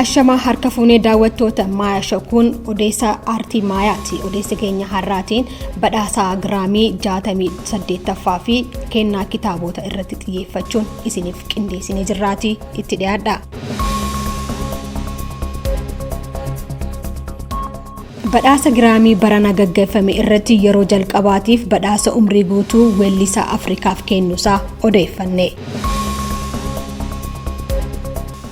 Ashama harka fuunee daawwattoota mayashow kun Odeessa aartii maayaati. Odeessa keenya har'aatiin badhaasa Grammy 68ffaa fi kennaa kitaabota irratti xiyyeeffachuun isiniif qindeessinee jirraati. Itti dhiyaadha. Badhaasa Grammy barana gaggeeffame irratti yeroo jalqabaatiif badhaasa umrii guutuu weellisaa Afrikaaf kennuusaa odeeffanne.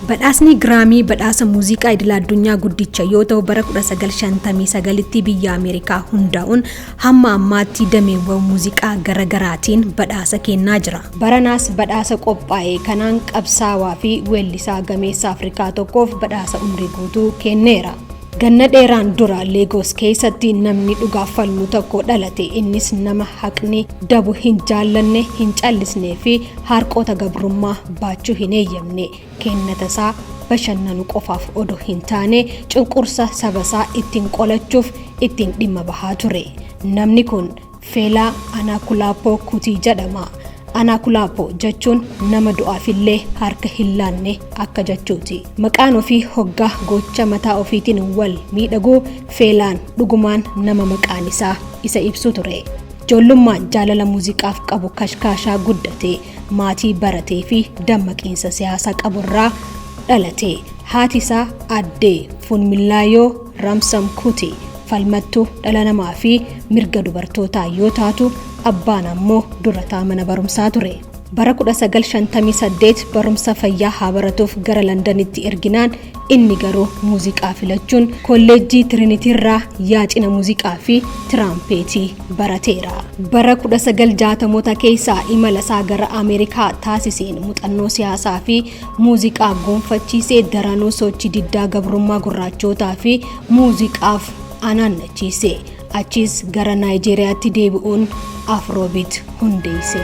Badhaasni Grammy badhaasa muuziqaa idil addunyaa guddicha yoo ta'u bara 1959tti biyya Ameerikaa hundaa'uun hamma ammaatti dameewwan muuziqaa garagaraatiin badhaasa kennaa jira. Baranaas badhaasa qophaa'e kanaan qabsaawaa fi weellisaa gameessa Afrikaa tokkoof badhaasa umrii guutuu kenneera. Ganna dheeraan dura Lagos keessatti namni dhugaaf falmu tokko dhalate. Innis nama haqni dabu hin jaallanne, hin callisnee fi harqoota gabrummaa baachuu hin eeyyamne. Kennatasaa bashannanu qofaaf odoo hin taane cunqursa sabasaa ittiin qolachuuf ittiin dhimma bahaa ture. Namni kun Fela Kuti jedhama. Anakulaapo jechuun nama du'aafillee harka hin laanne akka jechuuti. Maqaan ofii hoggaa gocha mataa ofiitiin wal miidhaguu Feelaan dhugumaan nama maqaan isaa isa ibsu ture. Ijoollummaan jaalala muuziqaaf qabu kashkaashaa guddate. Maatii baratee fi dammaqiinsa siyaasaa qaburraa dhalate. Haati isaa addee Funmilaayoo Ramsam Kuti falmattuu dhala namaa fi mirga dubartootaa yoo taatu, abbaan ammoo durataa mana barumsaa ture. Bara 1958 barumsa fayyaa haa baratuuf gara Londanitti erginaan inni garuu muuziqaa filachuun kolleejjii Trinitiirraa yaacina muuziqaa fi tiraampheetii barateera. Bara 1960moota keessaa imala isaa gara Ameerikaa taasiseen muuxannoo siyaasaa fi muuziqaa gonfachiisee daranuu sochii diddaa gabrummaa gurraachootaa fi muuziqaaf anaannachiise. Achis gara Naayijeriyaatti deebi'uun Afrobeat hundeesse.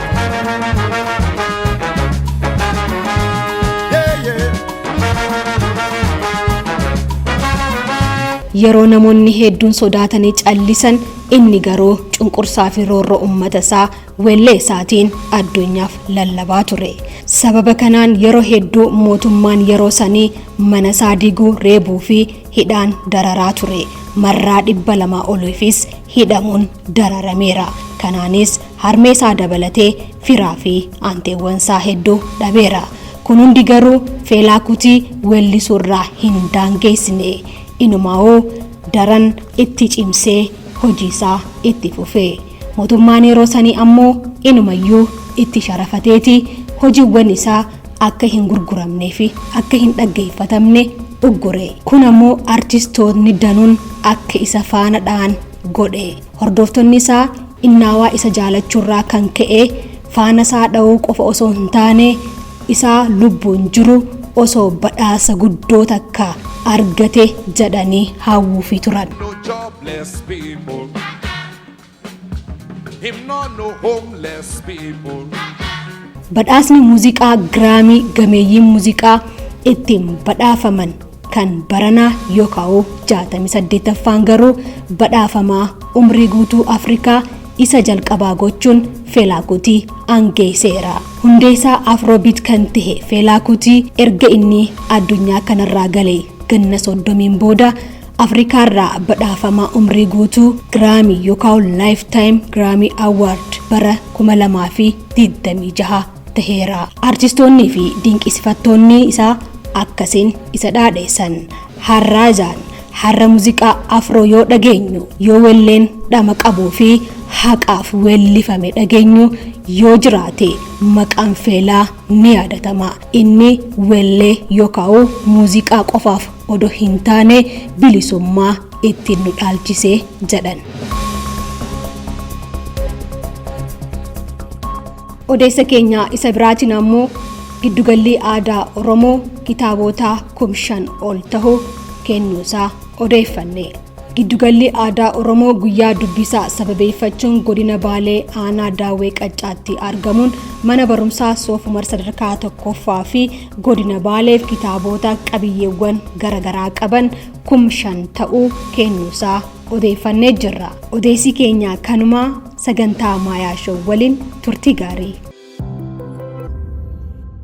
Yeroo namoonni hedduun sodaatanii callisan, inni garuu cunqursaa fi roorroo uummata isaa weellee isaatiin addunyaaf lallabaa ture. Sababa kanaan yeroo hedduu mootummaan yeroo sanii mana isaa diguu, reebuu fi hidhaan dararaa ture. Marraa 200 oliifis hidhamuun dararameera. Kanaanis harmee isaa dabalatee firaa fi aanteewwan isaa hedduu dhabeera. Kun hundi garuu Fela Kuti weellisuurraa hin daangeessine. Inumaa'uu daran itti cimsee hojii isaa itti fufee. Mootummaan yeroo sanii ammoo inumayyuu itti sharafateeti hojiiwwan isaa akka hin gurguramnee fi akka hin dhaggeeffatamne uggure. Kun ammoo artistoonni danuun akka isa faana dha'an godhe. Hordoftoonni isaa innaawaa isa jaalachuurraa kan ka'e faana isaa dha'uu qofa osoo hin taane isaa lubbuun jiru osoo badhaasa guddoo takka argate jedhanii hawwuufi turan. Badhaasni muuziqaa Grammy gameeyyiin muuziqaa ittiin badhaafaman kan baranaa yookaan 68ffaan garuu badhaafamaa umrii guutuu Afrikaa isa jalqabaa gochuun Fela Kuti angeesseera. Hundeessaa Afrobeat kan ta'e Fela Kuti erga inni addunyaa kanarraa galee ganna 30 booda Afrikaarraa badhaafamaa umrii guutuu Grammy yookaan Life Time Grammy Award bara 2026 ta'eera. Artistoonni fi dinqisiifattoonni isaa akkasiin isa dhaadheessan. Har'aajaan har'a muuziqaa afroo yoo dhageenyu, yoo weelleen dhama qabuu fi haqaaf weellifame dhageenyu yoo jiraate maqaan Feelaa ni yaadatama. Inni weellee yookaan muuziqaa qofaaf odoo hin taane bilisummaa ittiin nu dhaalchisee jedhan. Odeessa keenya isa biraatiin ammoo giddugalli aadaa Oromoo kitaabota 5,000 ol ta'uu kennuusaa odeeffanne. Giddugalli aadaa Oromoo guyyaa dubbisaa sababeeffachuun godina Baalee aanaa Daawwee Qaccaatti argamuun mana barumsaa soofumar sadarkaa 1ffaa fi godina Baaleef kitaabota qabiyyeewwan garagaraa qaban 5,000 ta'uu kennuusaa odeeffannee jirra. Odeessi keenya kanuma sagantaa mayashow waliin turtii gaarii.